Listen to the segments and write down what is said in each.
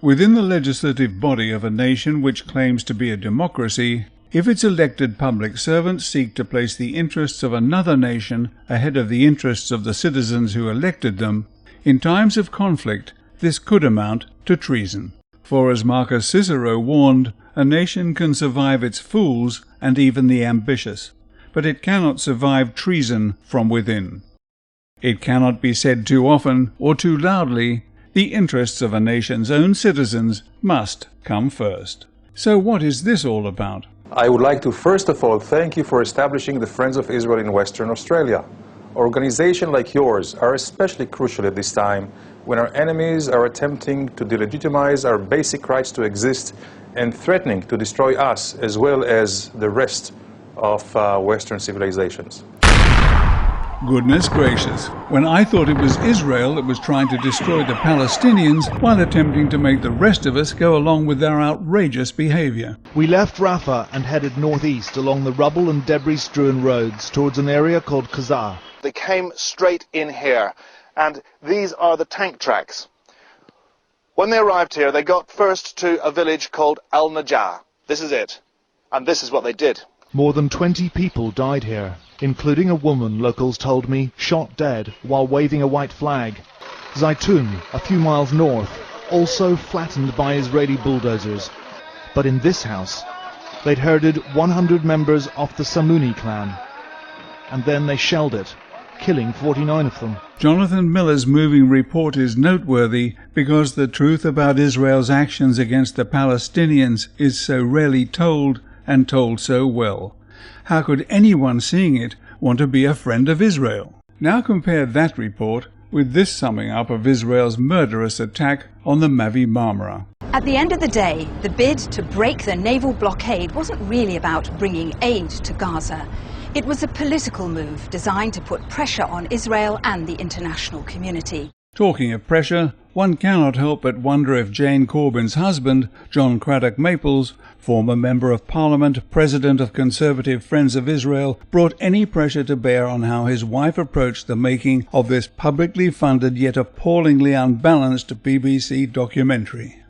Within the legislative body of a nation which claims to be a democracy, if its elected public servants seek to place the interests of another nation ahead of the interests of the citizens who elected them, in times of conflict this could amount to treason. For as Marcus Cicero warned, a nation can survive its fools and even the ambitious, but it cannot survive treason from within. It cannot be said too often or too loudly, the interests of a nation's own citizens must come first. So what is this all about? I would like to first of all thank you for establishing the Friends of Israel in Western Australia. Organizations like yours are especially crucial at this time when our enemies are attempting to delegitimize our basic rights to exist and threatening to destroy us as well as the rest of Western civilizations. Goodness gracious, when I thought it was Israel that was trying to destroy the Palestinians while attempting to make the rest of us go along with their outrageous behavior. We left Rafah and headed northeast along the rubble and debris-strewn roads towards an area called Qazar. They came straight in here, and these are the tank tracks. When they arrived here, they got first to a village called Al-Najah. This is it, and this is what they did. More than 20 people died here, including a woman, locals told me, shot dead while waving a white flag. Zaytun, a few miles north, also flattened by Israeli bulldozers. But in this house, they'd herded 100 members of the Samuni clan. And then they shelled it, killing 49 of them. Jonathan Miller's moving report is noteworthy because the truth about Israel's actions against the Palestinians is so rarely told, and told so well. How could anyone seeing it want to be a friend of Israel? Now compare that report with this summing up of Israel's murderous attack on the Mavi Marmara. At the end of the day, the bid to break the naval blockade wasn't really about bringing aid to Gaza. It was a political move designed to put pressure on Israel and the international community. Talking of pressure, one cannot help but wonder if Jane Corbyn's husband, John Craddock Maples, former Member of Parliament, President of Conservative Friends of Israel, brought any pressure to bear on how his wife approached the making of this publicly funded yet appallingly unbalanced BBC documentary.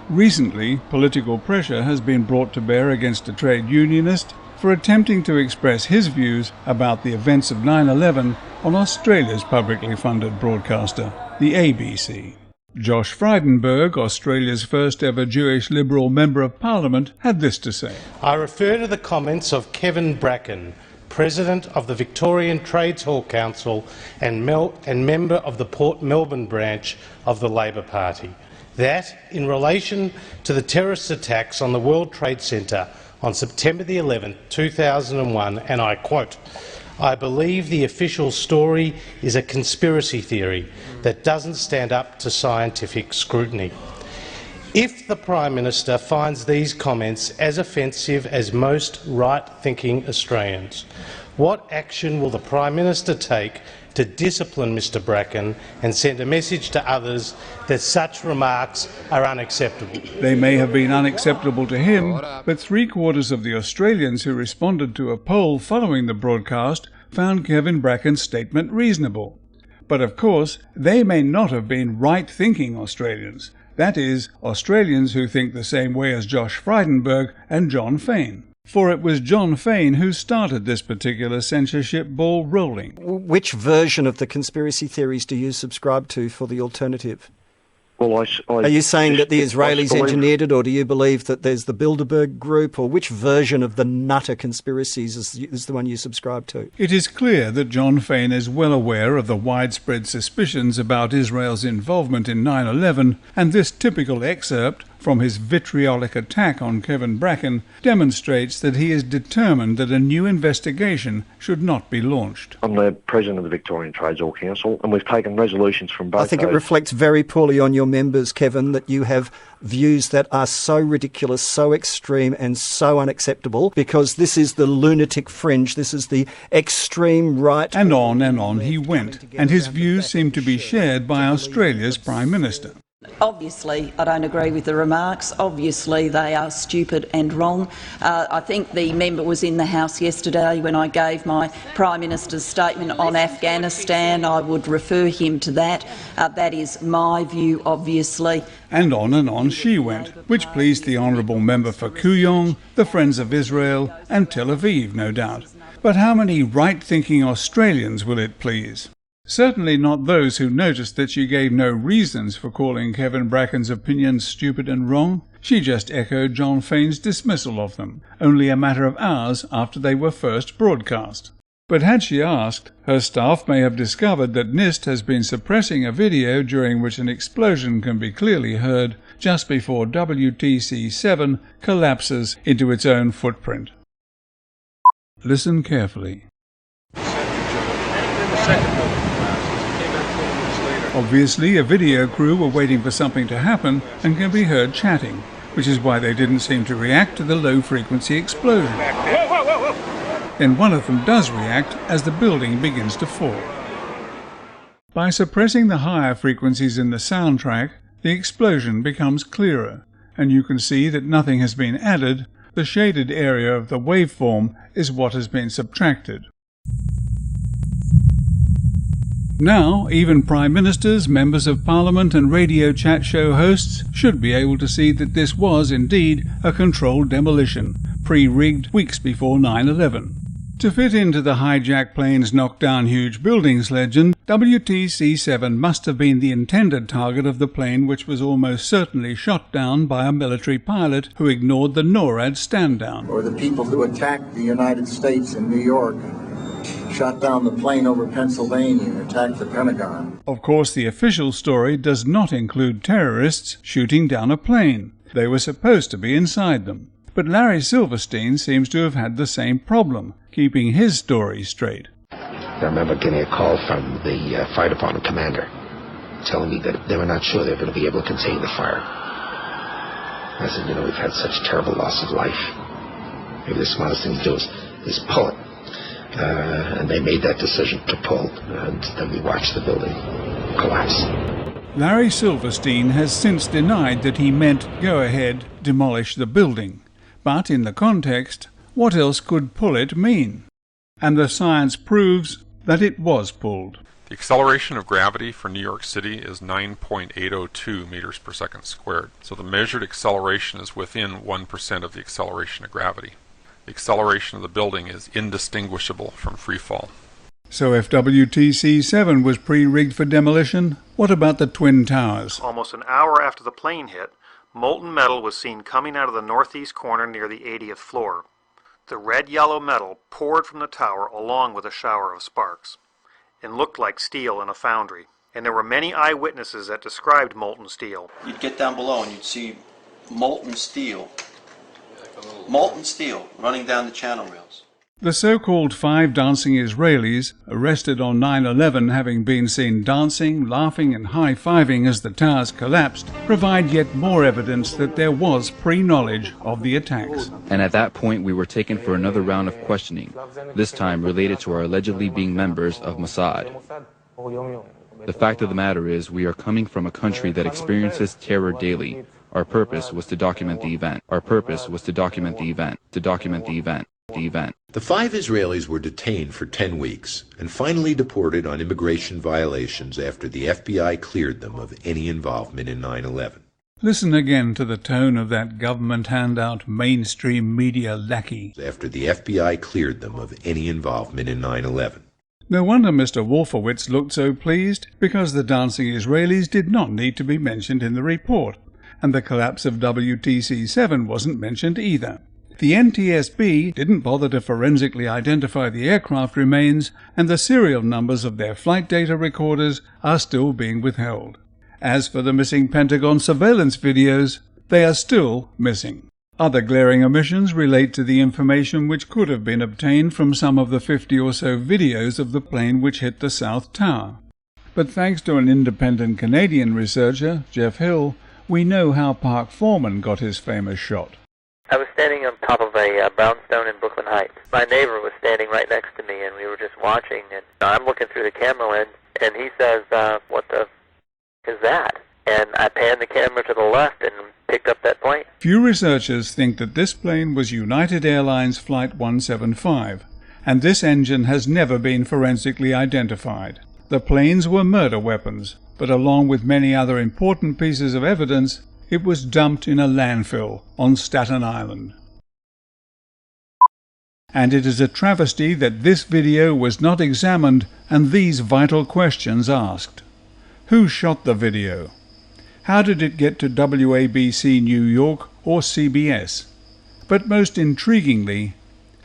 Recently, political pressure has been brought to bear against a trade unionist for attempting to express his views about the events of 9/11 on Australia's publicly funded broadcaster, the ABC. Josh Frydenberg, Australia's first ever Jewish Liberal Member of Parliament, had this to say. I refer to the comments of Kevin Bracken, President of the Victorian Trades Hall Council and member of the Port Melbourne branch of the Labor Party, that in relation to the terrorist attacks on the World Trade Centre on September the 11th, 2001, and I quote, I believe the official story is a conspiracy theory that doesn't stand up to scientific scrutiny. If the Prime Minister finds these comments as offensive as most right-thinking Australians, what action will the Prime Minister take to discipline Mr Bracken and send a message to others that such remarks are unacceptable? They may have been unacceptable to him, but 3/4 of the Australians who responded to a poll following the broadcast found Kevin Bracken's statement reasonable. But of course, they may not have been right-thinking Australians. That is, Australians who think the same way as Josh Frydenberg and John Fain. For it was John Fain who started this particular censorship ball rolling. Which version of the conspiracy theories do you subscribe to for the alternative? Well, are you saying that the Israelis engineered it, or do you believe that there's the Bilderberg group, or which version of the Nutter conspiracies is the one you subscribe to? It is clear that John Fain is well aware of the widespread suspicions about Israel's involvement in 9/11, and this typical excerpt from his vitriolic attack on Kevin Bracken demonstrates that he is determined that a new investigation should not be launched. I'm the President of the Victorian Trades Hall Council, and we've taken resolutions from both. I think it reflects very poorly on your members, Kevin, that you have views that are so ridiculous, so extreme and so unacceptable, because this is the lunatic fringe, this is the extreme right. And on he went, and his views seem to be shared by Australia's Prime Minister. Obviously, I don't agree with the remarks. Obviously, they are stupid and wrong. I think the member was in the House yesterday when I gave my Prime Minister's statement on Afghanistan. I would refer him to that. That is my view, obviously. And on she went, which pleased the honourable member for Kuyong, the Friends of Israel and Tel Aviv, no doubt. But how many right-thinking Australians will it please? Certainly not those who noticed that she gave no reasons for calling Kevin Bracken's opinions stupid and wrong. She just echoed John Fain's dismissal of them, only a matter of hours after they were first broadcast. But had she asked, her staff may have discovered that NIST has been suppressing a video during which an explosion can be clearly heard just before WTC-7 collapses into its own footprint. Listen carefully. Obviously, a video crew were waiting for something to happen and can be heard chatting, which is why they didn't seem to react to the low-frequency explosion. Then one of them does react as the building begins to fall. By suppressing the higher frequencies in the soundtrack, the explosion becomes clearer, and you can see that nothing has been added. The shaded area of the waveform is what has been subtracted. Now, even Prime Ministers, Members of Parliament and radio chat show hosts should be able to see that this was indeed a controlled demolition, pre-rigged weeks before 9/11. To fit into the hijacked planes knocked down huge buildings legend, WTC-7 must have been the intended target of the plane which was almost certainly shot down by a military pilot who ignored the NORAD stand-down. Or the people who attacked the United States in New York, shot down the plane over Pennsylvania and attacked the Pentagon. Of course, the official story does not include terrorists shooting down a plane. They were supposed to be inside them. But Larry Silverstein seems to have had the same problem, keeping his story straight. I remember getting a call from the fire department commander telling me that they were not sure they were going to be able to contain the fire. I said, we've had such terrible loss of life. Maybe the smartest thing to do is pull it. And they made that decision to pull, and then we watched the building collapse. Larry Silverstein has since denied that he meant, go ahead, demolish the building. But in the context, what else could pull it mean? And the science proves that it was pulled. The acceleration of gravity for New York City is 9.802 meters per second squared. So the measured acceleration is within 1% of the acceleration of gravity. The acceleration of the building is indistinguishable from freefall. So if WTC-7 was pre-rigged for demolition, what about the Twin Towers? Almost an hour after the plane hit, molten metal was seen coming out of the northeast corner near the 80th floor. The red-yellow metal poured from the tower along with a shower of sparks, and looked like steel in a foundry. And there were many eyewitnesses that described molten steel. You'd get down below and you'd see molten steel running down the channel rails. The so-called 5 dancing Israelis, arrested on 9/11 having been seen dancing, laughing and high-fiving as the towers collapsed, provide yet more evidence that there was pre-knowledge of the attacks. And at that point we were taken for another round of questioning, this time related to our allegedly being members of Mossad. The fact of the matter is we are coming from a country that experiences terror daily. Our purpose was to document the event. The 5 Israelis were detained for 10 weeks and finally deported on immigration violations after the FBI cleared them of any involvement in 9/11. Listen again to the tone of that government handout mainstream media lackey. After the FBI cleared them of any involvement in 9/11. No wonder Mr. Wolfowitz looked so pleased, because the dancing Israelis did not need to be mentioned in the report, and the collapse of WTC-7 wasn't mentioned either. The NTSB didn't bother to forensically identify the aircraft remains, and the serial numbers of their flight data recorders are still being withheld. As for the missing Pentagon surveillance videos, they are still missing. Other glaring omissions relate to the information which could have been obtained from some of the 50 or so videos of the plane which hit the South Tower. But thanks to an independent Canadian researcher, Jeff Hill, we know how Park Foreman got his famous shot. I was standing on top of a brownstone in Brooklyn Heights. My neighbor was standing right next to me, and we were just watching, and I'm looking through the camera lens, and he says, what the is that? and I panned the camera to the left and picked up that plane. Few researchers think that this plane was United Airlines Flight 175, and this engine has never been forensically identified. The planes were murder weapons, but along with many other important pieces of evidence, it was dumped in a landfill on Staten Island. And it is a travesty that this video was not examined and these vital questions asked. Who shot the video? How did it get to WABC New York or CBS? But most intriguingly,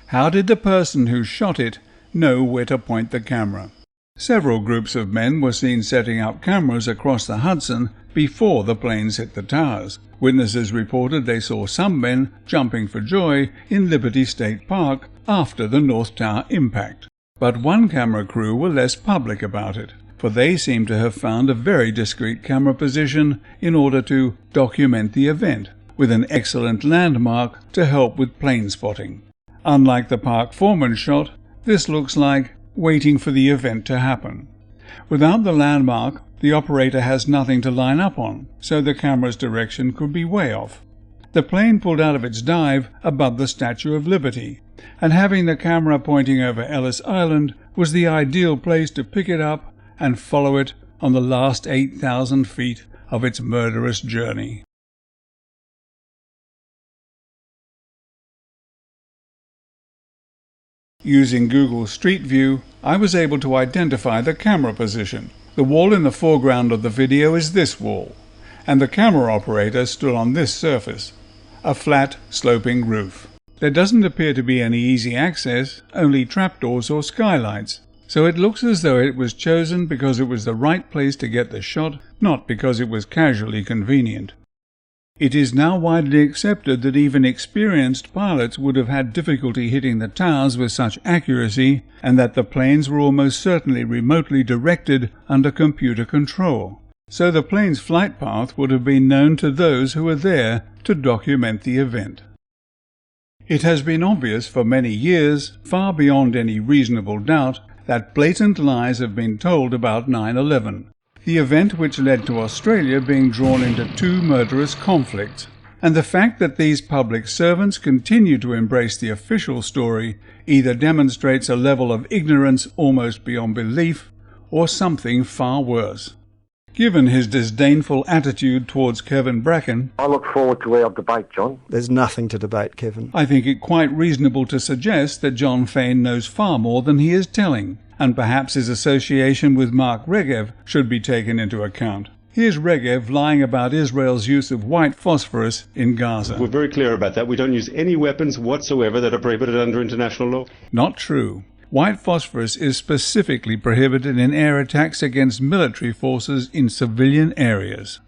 how did the person who shot it know where to point the camera? Several groups of men were seen setting up cameras across the Hudson before the planes hit the towers. Witnesses reported they saw some men jumping for joy in Liberty State Park after the North Tower impact. But one camera crew were less public about it, for they seem to have found a very discreet camera position in order to document the event, with an excellent landmark to help with plane spotting. Unlike the park foreman shot, this looks like waiting for the event to happen. Without the landmark, the operator has nothing to line up on, so the camera's direction could be way off. The plane pulled out of its dive above the Statue of Liberty, and having the camera pointing over Ellis Island was the ideal place to pick it up and follow it on the last 8,000 feet of its murderous journey. Using Google Street View, I was able to identify the camera position. The wall in the foreground of the video is this wall, and the camera operator stood on this surface, a flat, sloping roof. There doesn't appear to be any easy access, only trapdoors or skylights, so it looks as though it was chosen because it was the right place to get the shot, not because it was casually convenient. It is now widely accepted that even experienced pilots would have had difficulty hitting the towers with such accuracy, and that the planes were almost certainly remotely directed under computer control. So the plane's flight path would have been known to those who were there to document the event. It has been obvious for many years, far beyond any reasonable doubt, that blatant lies have been told about 9/11. The event which led to Australia being drawn into two murderous conflicts, and the fact that these public servants continue to embrace the official story either demonstrates a level of ignorance almost beyond belief, or something far worse. Given his disdainful attitude towards Kevin Bracken, I look forward to our debate, John. There's nothing to debate, Kevin. I think it quite reasonable to suggest that John Fain knows far more than he is telling, and perhaps his association with Mark Regev should be taken into account. Here's Regev lying about Israel's use of white phosphorus in Gaza. We're very clear about that. We don't use any weapons whatsoever that are prohibited under international law. Not true. White phosphorus is specifically prohibited in air attacks against military forces in civilian areas.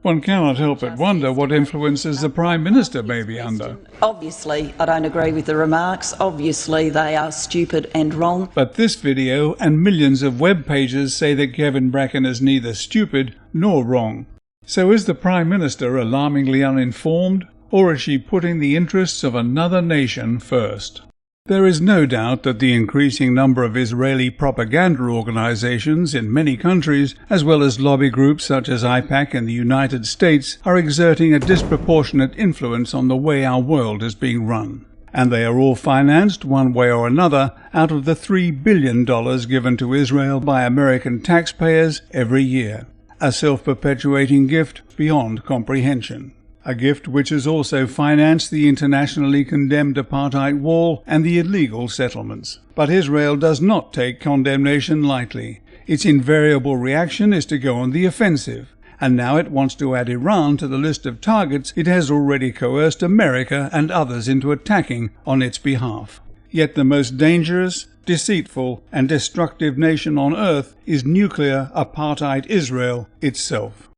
One cannot help but wonder what influences the Prime Minister may be under. Obviously, I don't agree with the remarks. Obviously, they are stupid and wrong. But this video and millions of web pages say that Kevin Bracken is neither stupid nor wrong. So is the Prime Minister alarmingly uninformed, or is she putting the interests of another nation first? There is no doubt that the increasing number of Israeli propaganda organizations in many countries, as well as lobby groups such as AIPAC in the United States, are exerting a disproportionate influence on the way our world is being run. And they are all financed, one way or another, out of the $3 billion given to Israel by American taxpayers every year. A self-perpetuating gift beyond comprehension. A gift which has also financed the internationally condemned apartheid wall and the illegal settlements. But Israel does not take condemnation lightly. Its invariable reaction is to go on the offensive, and now it wants to add Iran to the list of targets it has already coerced America and others into attacking on its behalf. Yet the most dangerous, deceitful, and destructive nation on earth is nuclear apartheid Israel itself.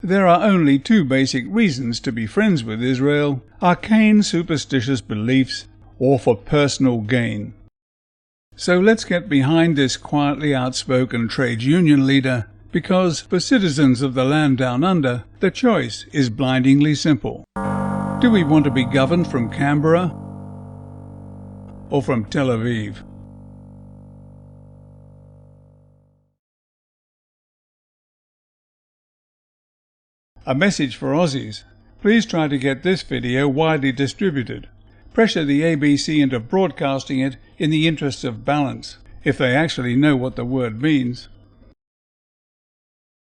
There are only two basic reasons to be friends with Israel: arcane superstitious beliefs or for personal gain. So let's get behind this quietly outspoken trade union leader, because for citizens of the land down under, the choice is blindingly simple. Do we want to be governed from Canberra or from Tel Aviv? A message for Aussies. Please try to get this video widely distributed. Pressure the ABC into broadcasting it in the interests of balance, if they actually know what the word means.